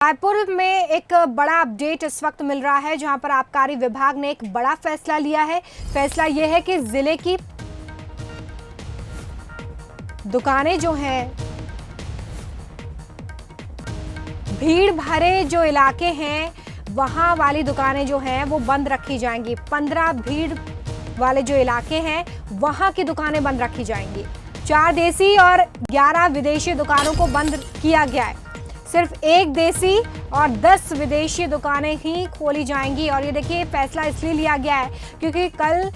रायपुर में एक बड़ा अपडेट इस वक्त मिल रहा है, जहां पर आबकारी विभाग ने एक बड़ा फैसला लिया है। फैसला यह है कि जिले की दुकानें जो हैं, भीड़ भरे जो इलाके हैं, वहां वाली दुकानें जो हैं वो बंद रखी जाएंगी। 15 भीड़ वाले जो इलाके हैं वहां की दुकानें बंद रखी जाएंगी। 4 देसी और 11 विदेशी दुकानों को बंद किया गया है। सिर्फ 1 देसी और 10 विदेशी दुकानें ही खोली जाएंगी। और ये देखिए, फैसला इसलिए लिया गया है क्योंकि कल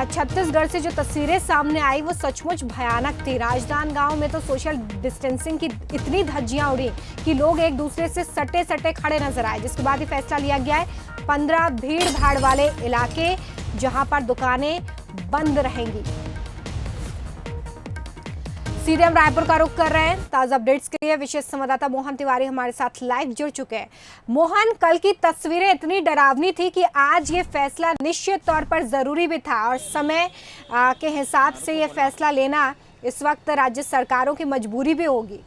छत्तीसगढ़ से जो तस्वीरें सामने आई वो सचमुच भयानक थी। राजनांदगांव में तो सोशल डिस्टेंसिंग की इतनी धज्जियां उड़ी कि लोग एक दूसरे से सटे सटे खड़े नजर आए, जिसके बाद ये फैसला लिया गया है 15 भीड़ भाड़ वाले इलाके जहां पर दुकानें बंद रहेंगी। सीधे हम रायपुर का रुख कर रहे हैं। ताजा अपडेट्स के लिए विशेष संवाददाता मोहन तिवारी हमारे साथ लाइव जुड़ चुके हैं। मोहन, कल की तस्वीरें इतनी डरावनी थी कि आज ये फैसला निश्चित तौर पर जरूरी भी था और समय के हिसाब से ये फैसला लेना इस वक्त राज्य सरकारों की मजबूरी भी होगी।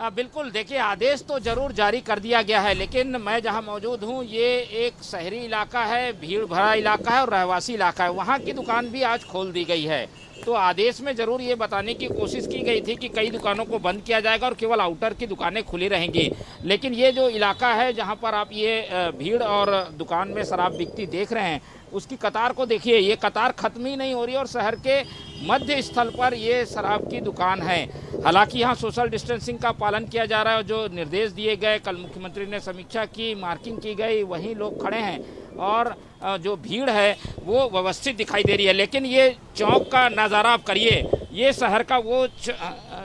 बिल्कुल, देखिए, आदेश तो जरूर जारी कर दिया गया है, लेकिन मैं जहां मौजूद हूं ये एक शहरी इलाका है, भीड़ भरा इलाका है और रहवासी इलाका है। वहां की दुकान भी आज खोल दी गई है। तो आदेश में जरूर ये बताने की कोशिश की गई थी कि कई दुकानों को बंद किया जाएगा और केवल आउटर की दुकानें खुली रहेंगी। लेकिन ये जो इलाका है जहाँ पर आप ये भीड़ और दुकान में शराब बिकती देख रहे हैं, उसकी कतार को देखिए। ये कतार खत्म ही नहीं हो रही और शहर के मध्य स्थल पर ये शराब की दुकान है। हालांकि यहाँ सोशल डिस्टेंसिंग का पालन किया जा रहा है। जो निर्देश दिए गए, कल मुख्यमंत्री ने समीक्षा की, मार्किंग की गई, वहीं लोग खड़े हैं और जो भीड़ है वो व्यवस्थित दिखाई दे रही है। लेकिन ये चौक का नज़ारा आप करिए, ये शहर का वो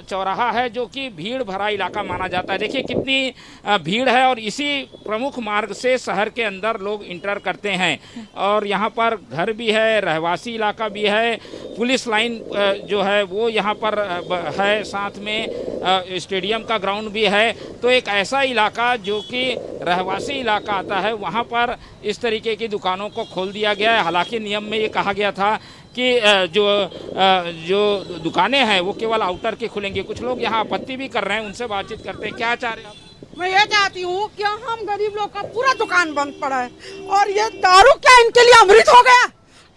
चौराहा है जो कि भीड़ भरा इलाका माना जाता है। देखिए कितनी भीड़ है और इसी प्रमुख मार्ग से शहर के अंदर लोग इंटर करते हैं। और यहाँ पर घर भी है, रहवासी इलाका भी है, पुलिस लाइन जो है वो यहाँ पर है, साथ में स्टेडियम का ग्राउंड भी है। तो एक ऐसा इलाका जो कि रहवासी इलाका आता है, वहाँ पर इस तरीके की दुकानों को खोल दिया गया है। हालांकि नियम में ये कहा गया था कि जो दुकानें हैं वो केवल आउटर की खुलेंगी। कुछ लोग यहाँ आपत्ति भी कर रहे हैं, उनसे बातचीत करते हैं। क्या चाह रहे हैं आप? मैं ये चाहती हूँ कि हम गरीब लोग का पूरा दुकान बंद पड़ा है और ये दारू क्या इनके लिए अमृत हो गया।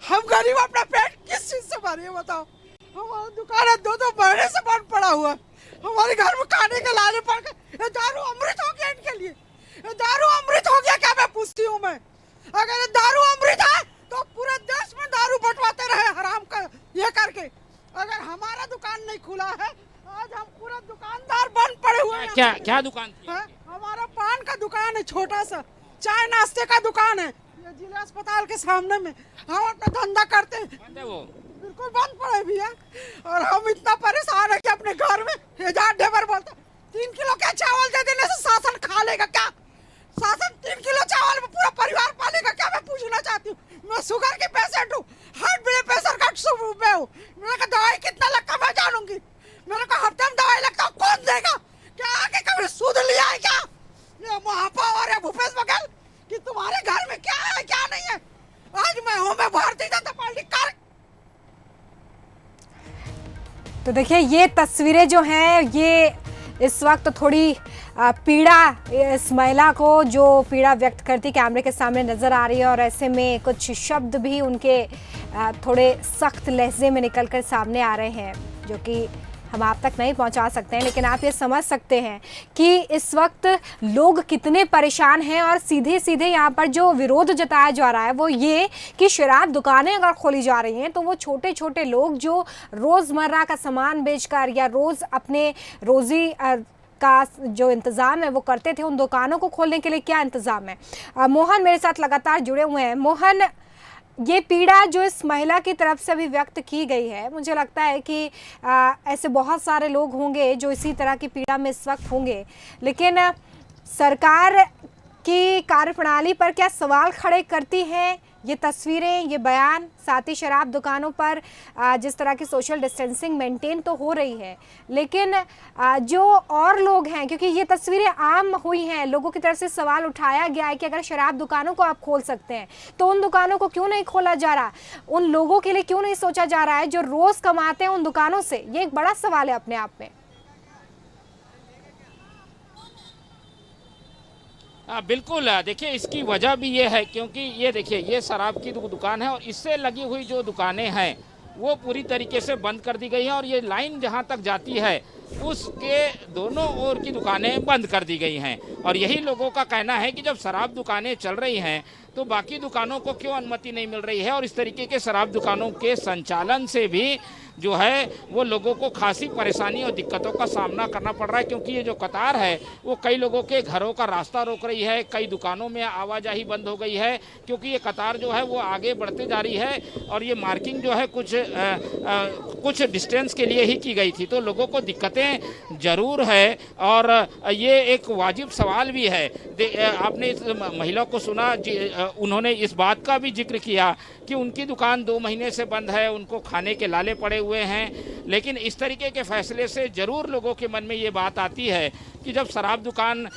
हम गरीब अपना पेट किस चीज से भरे बताओ। हमारा दुकान है 2-2 महीने से बंद पड़ा हुआ। हमारे घर में खाने के लाने पड़ गए। दारू अमृत हो गया इनके लिए। दारू अमृत हो गया क्या, मैं पूछती हूँ। मैं अगर ये दारू अमृत है तो पूरे देश में दारू बंटवाते रहे हराम का ये करके। अगर हमारा दुकान नहीं खुला है, आज हम पूरा दुकानदार बंद पड़े हुए हैं। क्या दुकान थी? हमारा पान का दुकान है, छोटा सा चाय नाश्ते का दुकान है, ये जिला अस्पताल के सामने में हम अपना धंधा करते हैं। बंद है वो? बिल्कुल बंद पड़े भैया। और हम इतना परेशान है कि अपने घर में ढेबर बोलते 3 किलो क्या चावल दे देने से शासन खा लेगा क्या? शासन 3 किलो चावल में पूरा परिवार पालेगा क्या? मैं पूछना चाहती हूँ। मैं शुगर की पेशेंट हूँ, हार्ट ब्लड प्रेशर का में हूँ। मेरे को दवाई कितना लगता मैं जानूंगी। मेरे को हफ्ते में दवाई लगता कौन देगा? क्या आगे कभी सूद लिया है क्या? ये महापौर है भूपेश बघेल कि तुम्हारे घर में क्या है क्या नहीं है। आज मैं हूँ, मैं भारतीय जनता पार्टी कार्य। तो देखिए, ये तस्वीरें जो हैं ये इस वक्त थोड़ी पीड़ा, इस महिला को जो पीड़ा व्यक्त करती कैमरे के सामने नजर आ रही है। और ऐसे में कुछ शब्द भी उनके थोड़े सख्त लहजे में निकलकर सामने आ रहे हैं, जो कि हम आप तक नहीं पहुंचा सकते हैं। लेकिन आप ये समझ सकते हैं कि इस वक्त लोग कितने परेशान हैं। और सीधे सीधे यहाँ पर जो विरोध जताया जा रहा है वो ये कि शराब दुकानें अगर खोली जा रही हैं तो वो छोटे छोटे लोग जो रोज़मर्रा का सामान बेचकर या रोज़ अपने रोज़ी का जो इंतज़ाम है वो करते थे, उन दुकानों को खोलने के लिए क्या इंतज़ाम है। मोहन मेरे साथ लगातार जुड़े हुए हैं। मोहन, ये पीड़ा जो इस महिला की तरफ से भी व्यक्त की गई है, मुझे लगता है कि ऐसे बहुत सारे लोग होंगे जो इसी तरह की पीड़ा में इस वक्त होंगे। लेकिन सरकार की कार्यप्रणाली पर क्या सवाल खड़े करती हैं ये तस्वीरें, ये बयान, साथ ही शराब दुकानों पर जिस तरह की सोशल डिस्टेंसिंग मेंटेन तो हो रही है, लेकिन जो और लोग हैं, क्योंकि ये तस्वीरें आम हुई हैं, लोगों की तरफ से सवाल उठाया गया है कि अगर शराब दुकानों को आप खोल सकते हैं तो उन दुकानों को क्यों नहीं खोला जा रहा, उन लोगों के लिए क्यों नहीं सोचा जा रहा है जो रोज कमाते हैं उन दुकानों से। ये एक बड़ा सवाल है अपने आप में। बिल्कुल, देखिए इसकी वजह भी ये है क्योंकि ये देखिए ये शराब की दुकान है और इससे लगी हुई जो दुकानें हैं वो पूरी तरीके से बंद कर दी गई हैं और ये लाइन जहाँ तक जाती है उसके दोनों ओर की दुकानें बंद कर दी गई हैं। और यही लोगों का कहना है कि जब शराब दुकानें चल रही हैं तो बाकी दुकानों को क्यों अनुमति नहीं मिल रही है, और इस तरीके के शराब दुकानों के संचालन से भी जो है वो लोगों को खासी परेशानी और दिक्कतों का सामना करना पड़ रहा है, क्योंकि ये जो कतार है वो कई लोगों के घरों का रास्ता रोक रही है, कई दुकानों में आवाजाही बंद हो गई है क्योंकि ये कतार जो है वो आगे बढ़ते जा रही है और ये मार्किंग जो है कुछ डिस्टेंस के लिए ही की गई थी। तो लोगों को दिक्कतें ज़रूर है और ये एक वाजिब सवाल भी है। आपने इस महिला को सुना, उन्होंने इस बात का भी जिक्र किया कि उनकी दुकान 2 महीने से बंद है, उनको खाने के लाले पड़े हुए हैं। लेकिन इस तरीके के फैसले से ज़रूर लोगों के मन में ये बात आती है कि जब शराब दुकान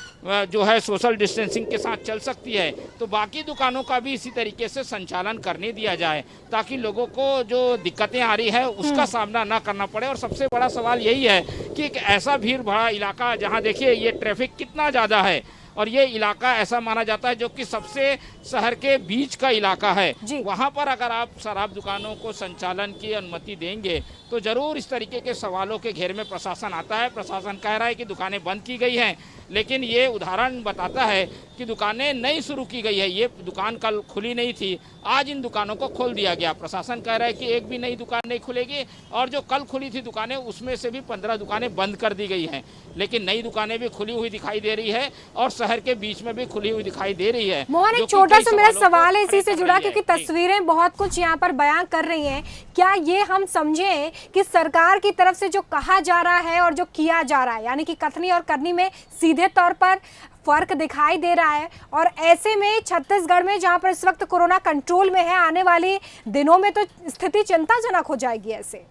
जो है सोशल डिस्टेंसिंग के साथ चल सकती है तो बाकी दुकानों का भी इसी तरीके से संचालन करने दिया जाए ताकि लोगों को जो दिक्कतें आ रही है उसका सामना ना करना पड़े। और सबसे बड़ा सवाल यही है कि एक ऐसा भीड़ भाड़ा इलाका जहाँ देखिए ये ट्रैफिक कितना ज़्यादा है और ये इलाका ऐसा माना जाता है जो कि सबसे शहर के बीच का इलाका है, वहाँ पर अगर आप शराब दुकानों को संचालन की अनुमति देंगे तो ज़रूर इस तरीके के सवालों के घेर में प्रशासन आता है। प्रशासन कह रहा है कि दुकानें बंद की गई हैं, लेकिन ये उदाहरण बताता है कि दुकानें नई शुरू की गई है। ये दुकान कल खुली नहीं थी, आज इन दुकानों को खोल दिया गया। प्रशासन कह रहा है कि एक भी नई दुकान नहीं खुलेगी और जो कल खुली थी दुकानें उसमें से भी 15 दुकानें बंद कर दी गई हैं, लेकिन नई दुकानें भी खुली हुई दिखाई दे रही है और शहर के बीच में भी खुली हुई दिखाई दे रही है। मोहन, एक छोटा सा मेरा सवाल है इसी से जुड़ा, क्योंकि तस्वीरें बहुत कुछ यहाँ पर बयां कर रही हैं। क्या ये हम समझें कि सरकार की तरफ से जो कहा जा रहा है और जो किया जा रहा है, यानी कि कथनी और करनी में सीधे तौर पर फर्क दिखाई दे रहा है, और ऐसे में छत्तीसगढ़ में जहां पर इस वक्त कोरोना कंट्रोल में है, आने वाले दिनों में तो स्थिति चिंताजनक हो जाएगी ऐसे?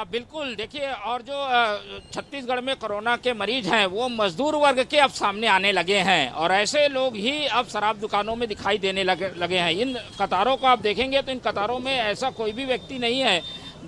बिल्कुल, देखिए और जो छत्तीसगढ़ में कोरोना के मरीज हैं वो मजदूर वर्ग के अब सामने आने लगे हैं और ऐसे लोग ही अब शराब दुकानों में दिखाई देने लगे हैं। इन कतारों को आप देखेंगे तो इन कतारों में ऐसा कोई भी व्यक्ति नहीं है,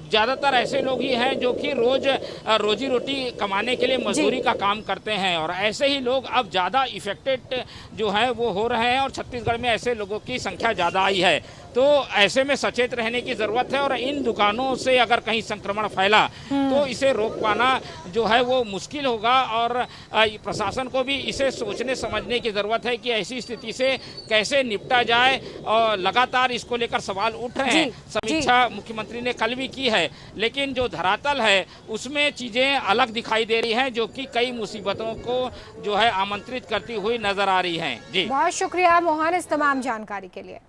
ज़्यादातर ऐसे लोग ही हैं जो कि रोजी रोटी कमाने के लिए मजदूरी का काम करते हैं और ऐसे ही लोग अब ज़्यादा इफेक्टेड जो है वो हो रहे हैं और छत्तीसगढ़ में ऐसे लोगों की संख्या ज़्यादा आई है। तो ऐसे में सचेत रहने की ज़रूरत है और इन दुकानों से अगर कहीं संक्रमण फैला तो इसे रोक पाना जो है वो मुश्किल होगा और प्रशासन को भी इसे सोचने समझने की ज़रूरत है कि ऐसी स्थिति से कैसे निपटा जाए और लगातार इसको लेकर सवाल उठ रहे हैं। समीक्षा मुख्यमंत्री ने कल भी की है, लेकिन जो धरातल है उसमें चीज़ें अलग दिखाई दे रही हैं जो कि कई मुसीबतों को जो है आमंत्रित करती हुई नजर आ रही हैं। जी, बहुत शुक्रिया मोहन इस तमाम जानकारी के लिए।